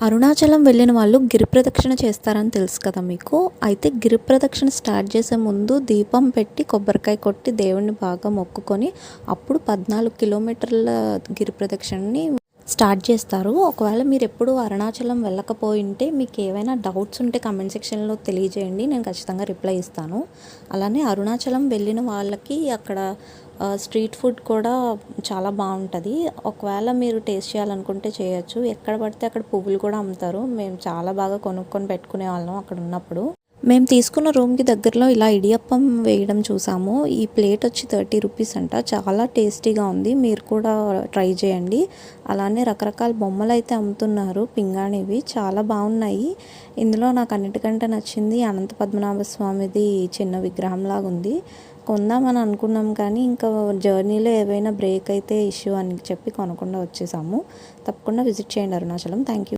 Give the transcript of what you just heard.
అరుణాచలం వెళ్ళిన వాళ్ళు గిరి ప్రదక్షిణ చేస్తారని తెలుసు కదా మీకు. అయితే గిరి ప్రదక్షిణ స్టార్ట్ చేసే ముందు దీపం పెట్టి కొబ్బరికాయ కొట్టి దేవుడిని బాగా మొక్కుకొని అప్పుడు 14 కిలోమీటర్ల గిరి ప్రదక్షిణని స్టార్ట్ చేస్తారు. ఒకవేళ మీరు ఎప్పుడు అరుణాచలం వెళ్ళకపోయింటే మీకు ఏవైనా డౌట్స్ ఉంటే కమెంట్ సెక్షన్లో తెలియజేయండి, నేను ఖచ్చితంగా రిప్లై ఇస్తాను. అలానే అరుణాచలం వెళ్ళిన వాళ్ళకి అక్కడ స్ట్రీట్ ఫుడ్ కూడా చాలా బాగుంటుంది. ఒకవేళ మీరు టేస్ట్ చేయాలనుకుంటే చేయొచ్చు. ఎక్కడ పడితే అక్కడ పువ్వులు కూడా అమ్ముతారు. మేము చాలా బాగా కొనుక్కొని పెట్టుకునే వాళ్ళం అక్కడ ఉన్నప్పుడు. మేము తీసుకున్న రూమ్కి దగ్గరలో ఇలా ఇడియప్పం వేయడం చూసాము. ఈ ప్లేట్ వచ్చి 30 రూపీస్ అంట. చాలా టేస్టీగా ఉంది, మీరు కూడా ట్రై చేయండి. అలానే రకరకాల బొమ్మలు అయితే అమ్ముతున్నారు, పింగాణివి చాలా బాగున్నాయి. ఇందులో నాకు అన్నిటికంటే నచ్చింది అనంత పద్మనాభ స్వామిది చిన్న విగ్రహంలాగా ఉంది. కొందామని అనుకున్నాం కానీ ఇంకా జర్నీలో ఏవైనా బ్రేక్ అయితే ఇష్యూ అని చెప్పి కొనకుండా వచ్చేసాము. తప్పకుండా విజిట్ చేయండి అరుణాచలం. Thank you.